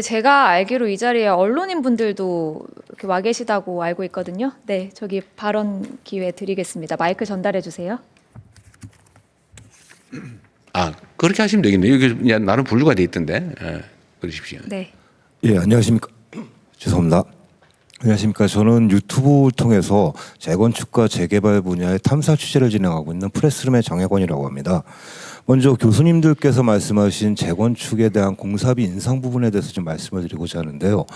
제가 알기로 이 자리에 언론인 분들도 이렇게 와 계시다고 알고 있거든요. 네, 저기 발언 기회 드리겠습니다. 마이크 전달해 주세요. 아, 그렇게 하시면 되겠네요. 여기 그냥 나는 분류가 돼 있던데. 그러십시오. 네. 예, 안녕하십니까. 죄송합니다. 안녕하십니까. 저는 유튜브를 통해서 재건축과 재개발 분야의 탐사 취재를 진행하고 있는 프레스룸의 정혜권이라고 합니다. 먼저 교수님들께서 말씀하신 재건축에 대한 공사비 인상 부분에 대해서 좀 말씀을 드리고자 하는데요.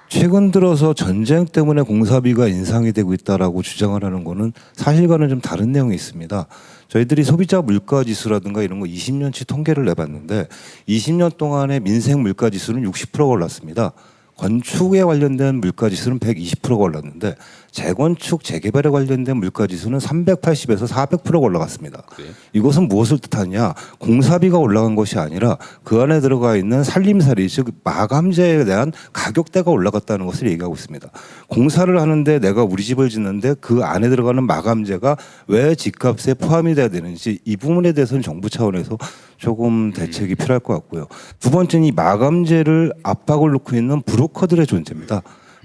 최근 들어서 전쟁 때문에 공사비가 인상이 되고 있다라고 주장을 하는 거는 사실과는 좀 다른 내용이 있습니다. 저희들이 소비자 물가 지수라든가 이런 거 20년치 통계를 내봤는데 20년 동안의 민생 물가 지수는 60%가 올랐습니다. 건축에 관련된 물가 지수는 120%가 올랐는데 재건축, 재개발에 관련된 물가 지수는 380에서 400%가 올라갔습니다. 그래요? 이것은 무엇을 뜻하냐? 공사비가 올라간 것이 아니라 그 안에 들어가 있는 살림살이, 즉 마감재에 대한 가격대가 올라갔다는 것을 얘기하고 있습니다. 공사를 하는데 내가 우리 집을 짓는데 그 안에 들어가는 마감재가 왜 집값에 포함이 돼야 되는지 이 부분에 대해서는 정부 차원에서 조금 대책이 필요할 것 같고요. 두 번째는 이 마감재를 압박을 놓고 있는 브로커들의 존재입니다.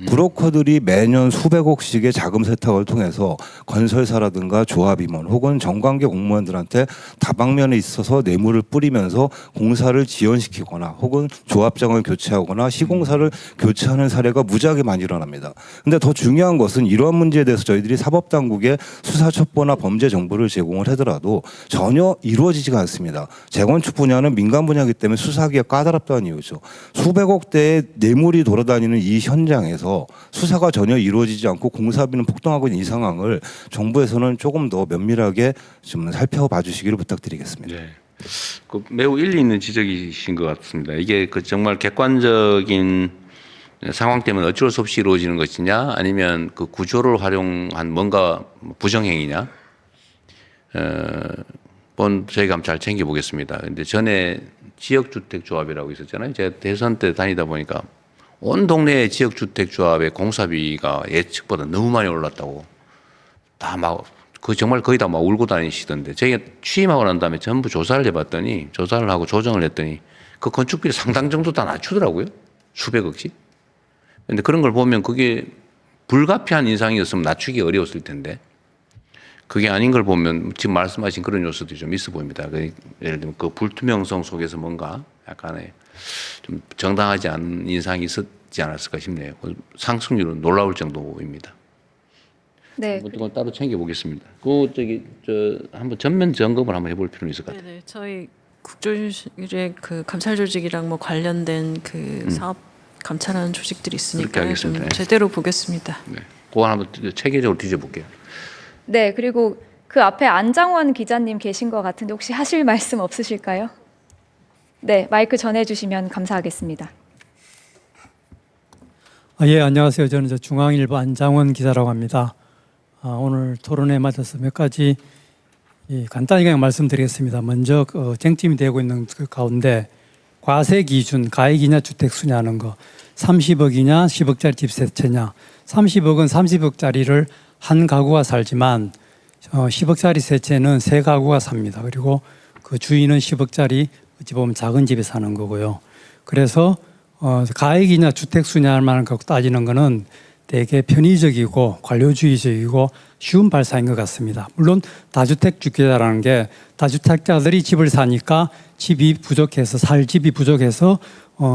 브로커들이 매년 수백억씩의 자금 세탁을 통해서 건설사라든가 조합임원 혹은 정관계 공무원들한테 다방면에 있어서 뇌물을 뿌리면서 공사를 지연시키거나 혹은 조합장을 교체하거나 시공사를 교체하는 사례가 무지하게 많이 일어납니다. 근데 더 중요한 것은 이러한 문제에 대해서 저희들이 사법당국에 수사 첩보나 범죄 정보를 제공을 하더라도 전혀 이루어지지가 않습니다. 재건축 분야는 민간 분야이기 때문에 수사하기가 까다롭다는 이유죠. 수백억대의 뇌물이 돌아다니는 이 현장에서 수사가 전혀 이루어지지 않고 공사비는 폭등하고 있는 이 상황을 정부에서는 조금 더 면밀하게 좀 살펴봐 주시기를 부탁드리겠습니다. 네. 그 매우 일리 있는 지적이신 것 같습니다. 이게 그 정말 객관적인 상황 때문에 어쩔 수 없이 이루어지는 것이냐, 아니면 그 구조를 활용한 뭔가 부정행위냐. 저희가 한번 잘 챙겨보겠습니다. 근데 전에 지역주택조합이라고 있었잖아요. 제가 대선 때 다니다 보니까 온 동네의 지역주택조합의 공사비가 예측보다 너무 많이 올랐다고 다 막, 그 정말 거의 다 막 울고 다니시던데, 저희가 취임하고 난 다음에 전부 조사를 해봤더니, 조사를 하고 조정을 했더니 그 건축비를 상당 정도 다 낮추더라고요. 수백억씩. 근데 그런 걸 보면 그게 불가피한 인상이었으면 낮추기 어려웠을 텐데, 그게 아닌 걸 보면 지금 말씀하신 그런 요소들이 좀 있어 보입니다. 예를 들면 그 불투명성 속에서 뭔가 약간의 좀 정당하지 않은 인상이 있었지 않았을까 싶네요. 상승률은 놀라울 정도입니다. 네. 이건 따로 챙겨보겠습니다. 한번 전면 점검을 한번 해볼 필요는 있을 것 같아요. 네네, 저희 국조직의 그 감찰 조직이랑 뭐 관련된 그 사업 감찰하는 조직들이 있으니까 좀 제대로 보겠습니다. 네, 그거 한번 체계적으로 뒤져볼게요. 네, 그리고 그 앞에 안장원 기자님 계신 것 같은데 혹시 하실 말씀 없으실까요? 네, 마이크 전해 주시면 감사하겠습니다. 예, 안녕하세요. 저는 중앙일보 안장원 기자라고 합니다. 오늘 토론에 맞아서 몇 가지 간단히 그냥 말씀드리겠습니다. 먼저 쟁점이 되고 있는 그 가운데 과세 기준 가액이냐 주택수냐 하는 거, 30억이냐 10억짜리 집 세 채냐. 30억은 30억짜리를 한 가구가 살지만 10억짜리 세 채는 세 가구가 삽니다. 그리고 그 주인은 10억짜리 어찌 보면 작은 집에 사는 거고요. 그래서 가액이냐 주택수냐를 갖고 따지는 거는 되게 편의적이고 관료주의적이고 쉬운 발상인 것 같습니다. 물론 다주택주택자라는 게 다주택자들이 집을 사니까 집이 부족해서 살 집이 부족해서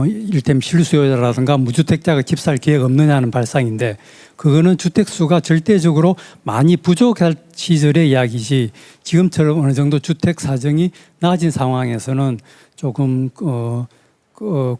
이를테면 실수요자라든가 무주택자가 집 살 기회가 없느냐는 발상인데, 그거는 주택수가 절대적으로 많이 부족할 시절의 이야기지 지금처럼 어느 정도 주택 사정이 나아진 상황에서는 조금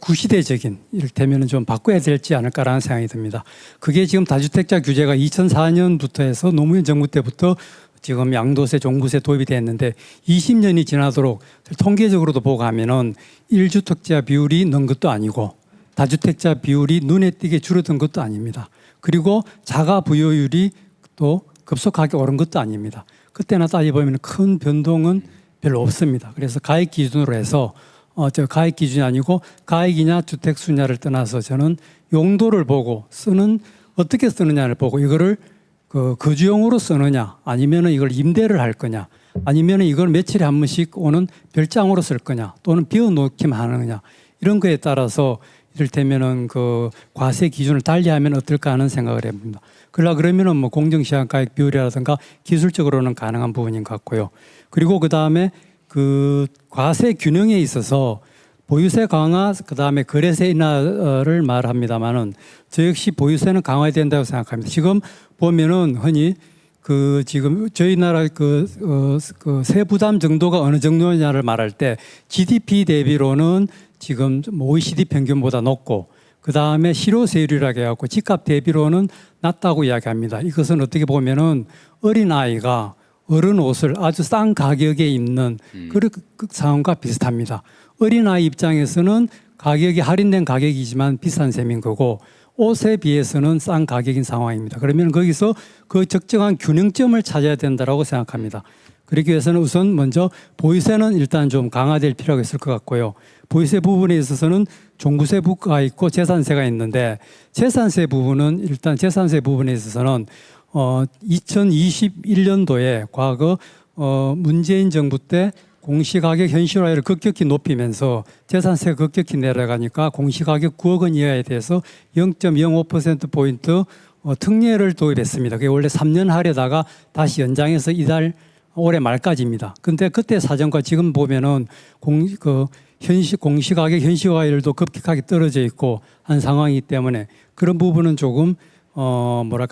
구시대적인, 이를테면 좀 바꿔야 되지 않을까라는 생각이 듭니다. 그게 지금 다주택자 규제가 2004년부터 해서 노무현 정부 때부터 지금 양도세, 종부세 도입이 됐는데 20년이 지나도록 통계적으로도 보고 하면은 1주택자 비율이 는 것도 아니고 다주택자 비율이 눈에 띄게 줄어든 것도 아닙니다. 그리고 자가 부여율이 또 급속하게 오른 것도 아닙니다. 그때나 따져보면 큰 변동은 별로 없습니다. 그래서 가액 기준으로 해서 가액 기준이 아니고 가액이냐 주택수냐를 떠나서 저는 용도를 보고 어떻게 쓰느냐를 보고 이거를 거주용으로 쓰느냐, 아니면 이걸 임대를 할 거냐, 아니면 이걸 며칠에 한 번씩 오는 별장으로 쓸 거냐, 또는 비워놓기만 하느냐, 이런 거에 따라서 이를테면은 그 과세 기준을 달리하면 어떨까 하는 생각을 해봅니다. 그러면은 뭐 공정시장가액 비율이라든가 기술적으로는 가능한 부분인 것 같고요. 그리고 그 다음에 그 과세 균형에 있어서 보유세 강화, 그 다음에 거래세 인하를 말합니다만은 저 역시 보유세는 강화해야 된다고 생각합니다. 지금 보면은 흔히 그 지금 저희 나라 그 세부담 정도가 어느 정도냐를 말할 때 GDP 대비로는 지금 OECD 평균보다 높고 그 다음에 실효세율이라고 해갖고 집값 대비로는 낮다고 이야기합니다. 이것은 어떻게 보면은 어린 아이가 어른 옷을 아주 싼 가격에 입는 그런 상황과 비슷합니다. 어린아이 입장에서는 가격이 할인된 가격이지만 비싼 셈인 거고 옷에 비해서는 싼 가격인 상황입니다. 그러면 거기서 그 적정한 균형점을 찾아야 된다고 생각합니다. 그러기 위해서는 우선 먼저 보유세는 일단 좀 강화될 필요가 있을 것 같고요. 보유세 부분에 있어서는 종부세가 있고 재산세가 있는데 재산세 부분은 일단 재산세 부분에 있어서는 2021년도에 과거 문재인 정부 때 공시가격 현실화율을 급격히 높이면서 재산세가 급격히 내려가니까 공시가격 9억 원 이하에 대해서 0.05%포인트 특례를 도입했습니다. 그게 원래 3년 하려다가 다시 연장해서 이달 올해 말까지입니다. 근데 그때 사정과 지금 보면은 공시가격 현실화율도 급격하게 떨어져 있고 한 상황이기 때문에 그런 부분은 조금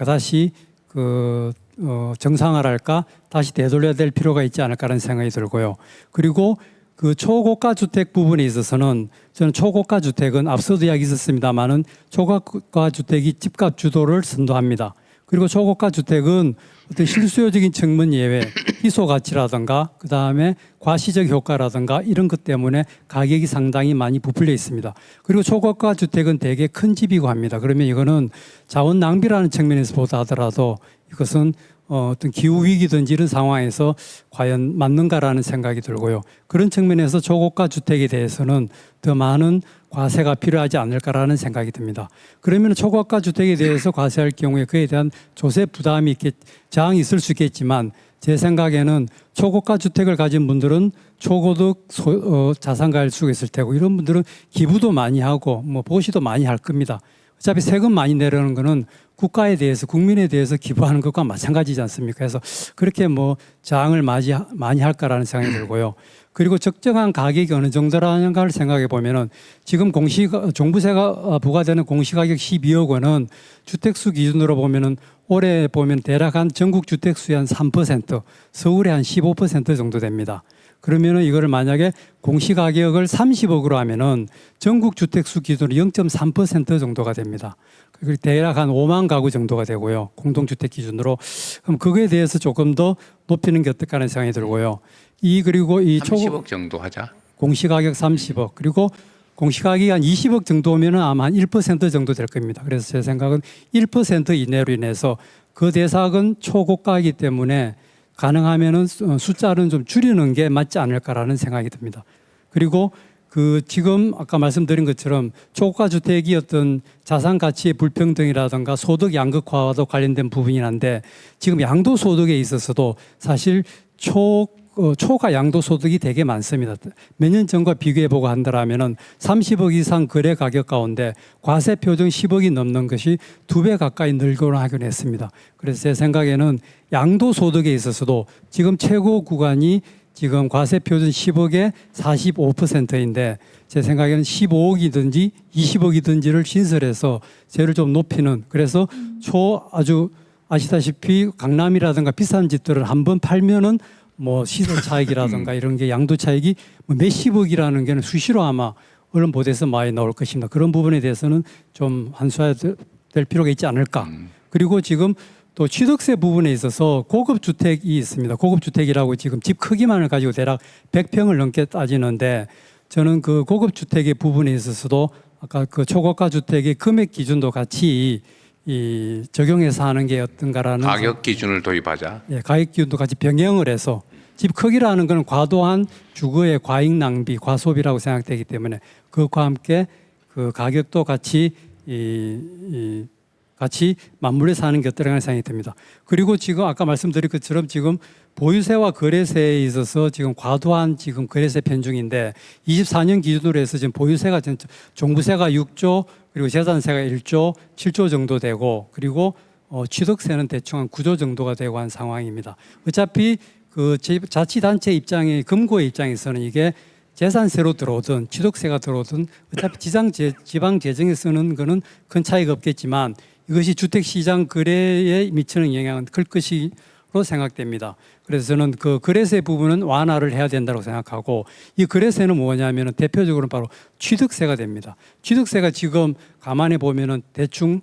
다시 정상화랄까 다시 되돌려야 될 필요가 있지 않을까라는 생각이 들고요. 그리고 그 초고가 주택 부분에 있어서는 저는 초고가 주택은 앞서도 이야기 있었습니다만은 초고가 주택이 집값 주도를 선도합니다. 그리고 초고가 주택은 어떤 실수요적인 측면 예외, 희소 가치라든가 그 다음에 과시적 효과라든가 이런 것 때문에 가격이 상당히 많이 부풀려 있습니다. 그리고 초고가 주택은 대개 큰 집이고 합니다. 그러면 이거는 자원 낭비라는 측면에서 보다 하더라도 이것은 어떤 기후 위기든지 이런 상황에서 과연 맞는가라는 생각이 들고요. 그런 측면에서 초고가 주택에 대해서는 더 많은 과세가 필요하지 않을까라는 생각이 듭니다. 그러면 초고가 주택에 대해서 과세할 경우에 그에 대한 조세 부담이 저항이 있을 수 있겠지만 제 생각에는 초고가 주택을 가진 분들은 초고득 자산가일 수가 있을 테고 이런 분들은 기부도 많이 하고 뭐 보시도 많이 할 겁니다. 어차피 세금 많이 내려는 거는 국가에 대해서 국민에 대해서 기부하는 것과 마찬가지지 않습니까? 그래서 그렇게 뭐 저항을 많이 할까라는 생각이 들고요. 그리고 적정한 가격이 어느 정도라는가를 생각해 보면은 지금 종부세가 부과되는 공시가격 12억 원은 주택수 기준으로 보면은 올해 보면 대략 한 전국 주택수의 한 3%, 서울의 한 15% 정도 됩니다. 그러면은 이거를 만약에 공시가격을 30억으로 하면은 전국 주택수 기준으로 0.3% 정도가 됩니다. 그리고 대략 한 5만 가구 정도가 되고요. 공동주택 기준으로. 그럼 그거에 대해서 조금 더 높이는 게 어떨까 하는 생각이 들고요. 그리고 30억 정도 하자. 공시가격 30억. 그리고 공시가격이 한 20억 정도면 아마 한 1% 정도 될 겁니다. 그래서 제 생각은 1% 이내로 인해서 그 대상은 초고가이기 때문에 가능하면은 숫자는 좀 줄이는 게 맞지 않을까라는 생각이 듭니다. 그리고 지금 아까 말씀드린 것처럼 초고가 주택이 어떤 자산 가치의 불평등이라든가 소득 양극화와도 관련된 부분이 한데 지금 양도소득에 있어서도 사실 초과 양도소득이 되게 많습니다. 몇 년 전과 비교해보고 한다면은 30억 이상 거래 가격 가운데 과세 표준 10억이 넘는 것이 2배 가까이 늘고는 하긴 했습니다. 그래서 제 생각에는 양도소득에 있어서도 지금 최고 구간이 지금 과세 표준 10억에 45%인데 제 생각에는 15억이든지 20억이든지를 신설해서 세를 좀 높이는 그래서 아주 아시다시피 강남이라든가 비싼 집들을 한번 팔면은 뭐 시세 차익이라든가 이런 게 양도 차익이 뭐 몇십억이라는 게 수시로 아마 언론 보도에서 많이 나올 것입니다. 그런 부분에 대해서는 좀 환수해야 될 필요가 있지 않을까. 그리고 지금 또 취득세 부분에 있어서 고급 주택이 있습니다. 고급 주택이라고 지금 집 크기만을 가지고 대략 100평을 넘게 따지는데 저는 그 고급 주택의 부분에 있어서도 아까 그 초고가 주택의 금액 기준도 같이 적용해서 하는 게 어떤가라는 가격 기준을 도입하자. 예, 가격 기준도 같이 병행을 해서 집 크기라는 것은 과도한 주거의 과잉 낭비, 과소비라고 생각되기 때문에 그것과 함께 그 가격도 같이 같이 맞물려 사는 게 어떠라는 생각이 듭니다. 그리고 지금 아까 말씀드린 것처럼 지금 보유세와 거래세에 있어서 지금 과도한 지금 거래세 편중인데 24년 기준으로 해서 지금 보유세가 종부세가 6조 그리고 재산세가 1조 7조 정도 되고 그리고 취득세는 대충 한 9조 정도가 되고 한 상황입니다. 어차피 그 자치단체 입장에 금고의 입장에서는 이게 재산세로 들어오든 취득세가 들어오든 어차피 지방 재정에 쓰는 거는 큰 차이가 없겠지만 이것이 주택시장 거래에 미치는 영향은 클 것으로 생각됩니다. 그래서 저는 그 거래세 부분은 완화를 해야 된다고 생각하고 이 거래세는 뭐냐면은 대표적으로 바로 취득세가 됩니다. 취득세가 지금 가만히 보면은 대충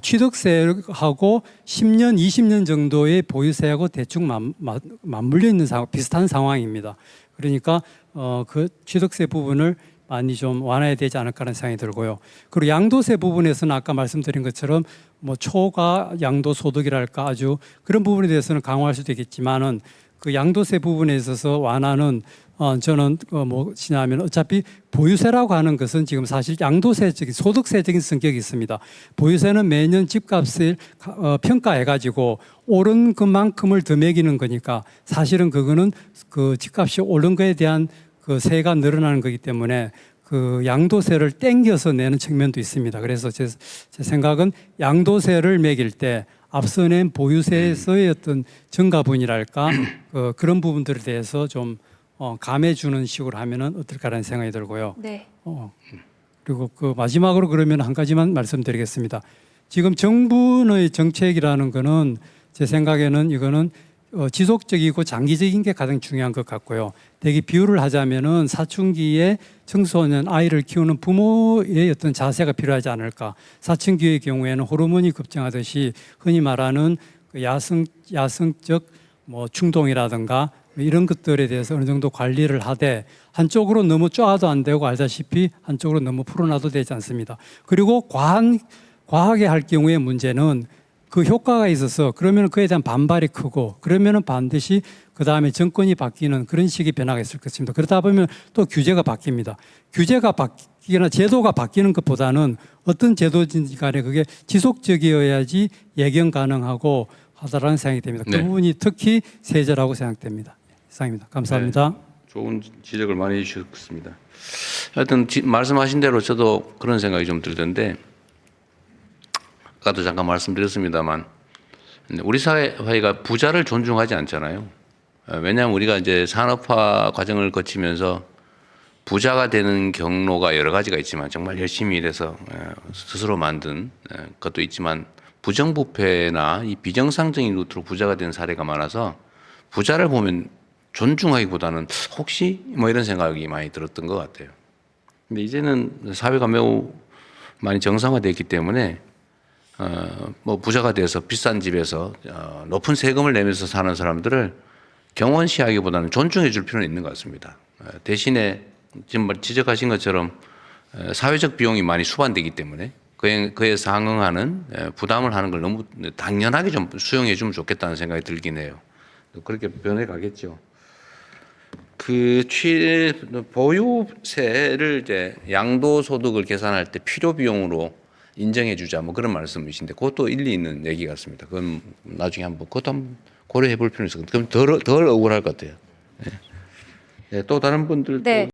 취득세하고 10년, 20년 정도의 보유세하고 대충 맞물려 있는 비슷한 상황입니다. 그러니까 그 취득세 부분을 많이 좀 완화해야 되지 않을까라는 생각이 들고요. 그리고 양도세 부분에서는 아까 말씀드린 것처럼 뭐 초과 양도 소득이랄까 아주 그런 부분에 대해서는 강화할 수도 있겠지만은 그 양도세 부분에 있어서 완화는 저는 뭐냐면 어차피 보유세라고 하는 것은 지금 사실 양도세적인 소득세적인 성격이 있습니다. 보유세는 매년 집값을 평가해 가지고 오른 것만큼을 더 매기는 거니까 사실은 그거는 그 집값이 오른 거에 대한 그 세가 늘어나는 거기 때문에 그 양도세를 땡겨서 내는 측면도 있습니다. 그래서 제 생각은 양도세를 매길 때 앞서 낸 보유세에서의 어떤 증가분이랄까 그런 부분들에 대해서 좀 감해주는 식으로 하면은 어떨까라는 생각이 들고요. 네. 그리고 그 마지막으로 그러면 한 가지만 말씀드리겠습니다. 지금 정부의 정책이라는 거는 제 생각에는 이거는 지속적이고 장기적인 게 가장 중요한 것 같고요. 대개 비유를 하자면은 사춘기에 청소년 아이를 키우는 부모의 어떤 자세가 필요하지 않을까. 사춘기의 경우에는 호르몬이 급증하듯이 흔히 말하는 그 야성적 뭐 충동이라든가 이런 것들에 대해서 어느 정도 관리를 하되 한쪽으로 너무 쪼아도 안 되고 알다시피 한쪽으로 너무 풀어놔도 되지 않습니다. 그리고 과하게 할 경우의 문제는 그 효과가 있어서 그러면 그에 대한 반발이 크고 그러면은 반드시 그 다음에 정권이 바뀌는 그런 식의 변화가 있을 것입니다. 그러다 보면 또 규제가 바뀝니다. 규제가 바뀌거나 제도가 바뀌는 것보다는 어떤 제도든지 간에 그게 지속적이어야지 예견 가능하고 하다라는 생각이 됩니다. 그 네. 부분이 특히 세제라고 생각됩니다. 이상입니다. 감사합니다. 네, 좋은 지적을 많이 해주셨습니다. 하여튼 말씀하신 대로 저도 그런 생각이 좀 들던데 아까도 잠깐 말씀드렸습니다만 우리 사회가 부자를 존중하지 않잖아요. 왜냐하면 우리가 이제 산업화 과정을 거치면서 부자가 되는 경로가 여러 가지가 있지만 정말 열심히 일해서 스스로 만든 것도 있지만 부정부패나 이 비정상적인 루트로 부자가 된 사례가 많아서 부자를 보면 존중하기보다는 혹시 뭐 이런 생각이 많이 들었던 것 같아요. 근데 이제는 사회가 매우 많이 정상화되었기 때문에 뭐 부자가 돼서 비싼 집에서 높은 세금을 내면서 사는 사람들을 경원시하기보다는 존중해 줄 필요는 있는 것 같습니다. 대신에 지금 지적하신 것처럼 사회적 비용이 많이 수반되기 때문에 그에 상응하는 부담을 하는 걸 너무 당연하게 좀 수용해 주면 좋겠다는 생각이 들긴 해요. 그렇게 변해 가겠죠. 그 보유세를 이제 양도소득을 계산할 때 필요 비용으로 인정해 주자 뭐 그런 말씀이신데 그것도 일리 있는 얘기 같습니다. 그건 나중에 그것도 한번 고려해 볼 필요는 있을 것 같아요. 그럼 덜 억울할 것 같아요. 네. 네, 또 다른 분들도 네.